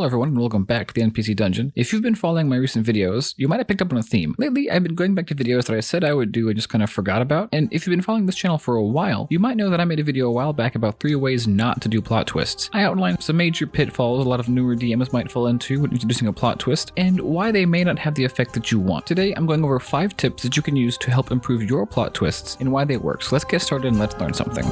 everyone, and welcome back to the NPC Dungeon. If you've been following my recent videos, you might have picked up on a theme. Lately, I've been going back to videos that I said I would do and just kind of forgot about, and if you've been following this channel for a while, you might know that I made a video a while back about 3 ways not to do plot twists. I outlined some major pitfalls a lot of newer DMs might fall into when introducing a plot twist, and why they may not have the effect that you want. Today, I'm going over 5 tips that you can use to help improve your plot twists and why they work. So let's get started and let's learn something.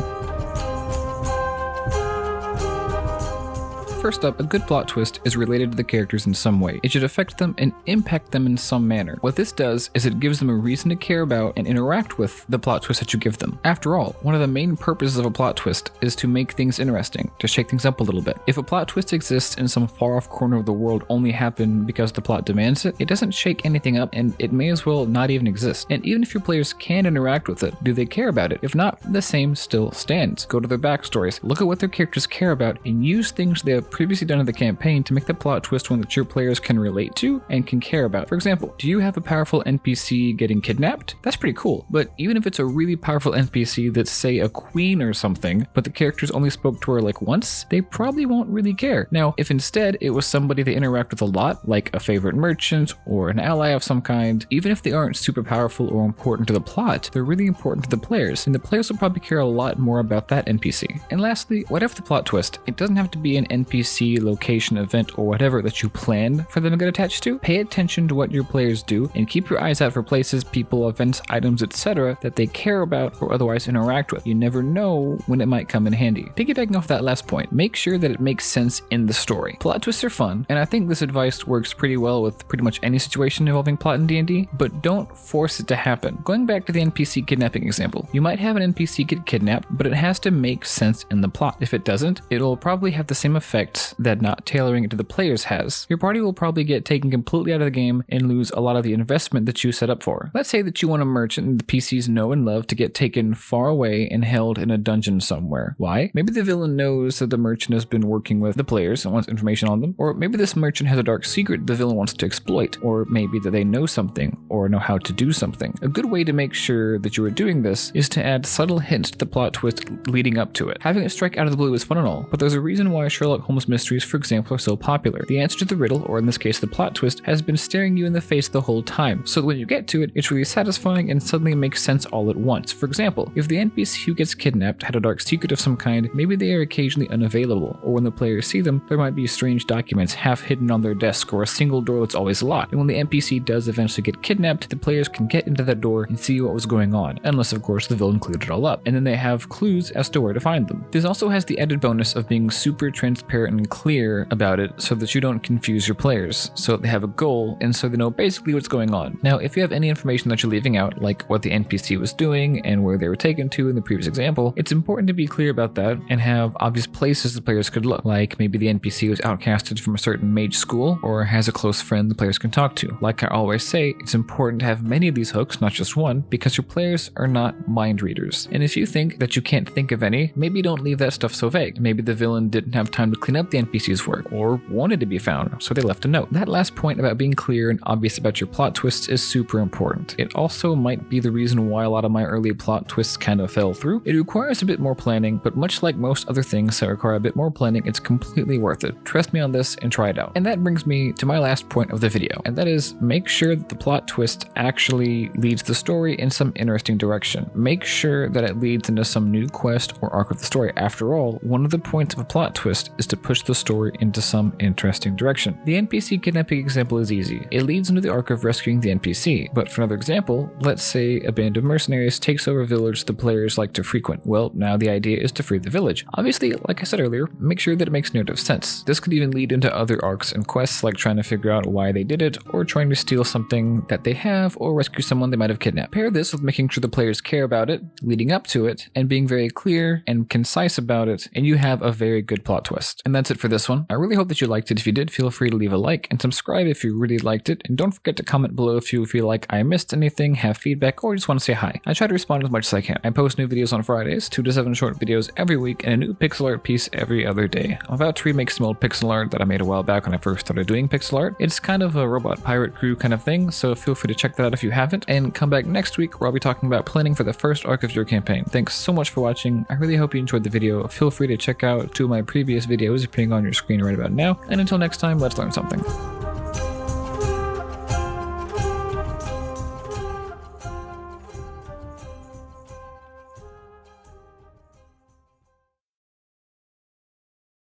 First up, a good plot twist is related to the characters in some way. It should affect them and impact them in some manner. What this does is it gives them a reason to care about and interact with the plot twist that you give them. After all, one of the main purposes of a plot twist is to make things interesting, to shake things up a little bit. If a plot twist exists in some far-off corner of the world only happen because the plot demands it, it doesn't shake anything up and it may as well not even exist. And even if your players can interact with it, do they care about it? If not, the same still stands. Go to their backstories, look at what their characters care about, and use things they have previously done in the campaign to make the plot twist one that your players can relate to and can care about. For example, do you have a powerful NPC getting kidnapped? That's pretty cool, but even if it's a really powerful NPC that's, say, a queen or something, but the characters only spoke to her like once, they probably won't really care. Now, if instead it was somebody they interact with a lot, like a favorite merchant or an ally of some kind, even if they aren't super powerful or important to the plot, they're really important to the players, and the players will probably care a lot more about that NPC. And lastly, whatever the plot twist, it doesn't have to be an NPC, location, event, or whatever that you plan for them to get attached to. Pay attention to what your players do and keep your eyes out for places, people, events, items, etc. that they care about or otherwise interact with. You never know when it might come in handy. Piggybacking off that last point, make sure that it makes sense in the story. Plot twists are fun, and I think this advice works pretty well with pretty much any situation involving plot in D&D, but don't force it to happen. Going back to the NPC kidnapping example, you might have an NPC get kidnapped, but it has to make sense in the plot. If it doesn't, it'll probably have the same effects that not tailoring it to the players has. Your party will probably get taken completely out of the game and lose a lot of the investment that you set up for. Let's say that you want a merchant and the PCs know and love to get taken far away and held in a dungeon somewhere. Why? Maybe the villain knows that the merchant has been working with the players and wants information on them, or maybe this merchant has a dark secret the villain wants to exploit, or maybe that they know something or know how to do something. A good way to make sure that you are doing this is to add subtle hints to the plot twist leading up to it. Having it strike out of the blue is fun and all, but there's a reason why Sherlock Holmes mysteries, for example, are so popular. The answer to the riddle, or in this case the plot twist, has been staring you in the face the whole time, so that when you get to it, it's really satisfying and suddenly makes sense all at once. For example, if the NPC who gets kidnapped had a dark secret of some kind, maybe they are occasionally unavailable, or when the players see them, there might be strange documents half hidden on their desk or a single door that's always locked, and when the NPC does eventually get kidnapped, the players can get into that door and see what was going on, unless of course the villain cleared it all up, and then they have clues as to where to find them. This also has the added bonus of being super transparent and clear about it so that you don't confuse your players, so they have a goal and so they know basically what's going on. Now, if you have any information that you're leaving out, like what the NPC was doing and where they were taken to in the previous example, it's important to be clear about that and have obvious places the players could look, like maybe the NPC was outcasted from a certain mage school or has a close friend the players can talk to. Like I always say, it's important to have many of these hooks, not just one, because your players are not mind readers. And if you think that you can't think of any, maybe don't leave that stuff so vague. Maybe the villain didn't have time to clean up the NPC's work, or wanted to be found, so they left a note. That last point about being clear and obvious about your plot twists is super important. It also might be the reason why a lot of my early plot twists kind of fell through. It requires a bit more planning, but much like most other things that require a bit more planning, it's completely worth it. Trust me on this and try it out. And that brings me to my last point of the video, and that is make sure that the plot twist actually leads the story in some interesting direction. Make sure that it leads into some new quest or arc of the story. After all, one of the points of a plot twist is to push the story into some interesting direction. The NPC kidnapping example is easy. It leads into the arc of rescuing the NPC, but for another example, let's say a band of mercenaries takes over a village the players like to frequent. Well, now the idea is to free the village. Obviously, like I said earlier, make sure that it makes narrative sense. This could even lead into other arcs and quests, like trying to figure out why they did it, or trying to steal something that they have, or rescue someone they might have kidnapped. Pair this with making sure the players care about it, leading up to it, and being very clear and concise about it, and you have a very good plot twist. And that's it for this one. I really hope that you liked it. If you did, feel free to leave a like and subscribe if you really liked it, and don't forget to comment below if you feel like I missed anything, have feedback, or just want to say hi. I try to respond as much as I can. I post new videos on Fridays, 2 to 7 short videos every week, and a new pixel art piece every other day. I'm about to remake some old pixel art that I made a while back when I first started doing pixel art. It's kind of a robot pirate crew kind of thing, so feel free to check that out if you haven't, and come back next week where I'll be talking about planning for the first arc of your campaign. Thanks so much for watching. I really hope you enjoyed the video. Feel free to check out 2 of my previous videos appearing on your screen right about now. And until next time, let's learn something.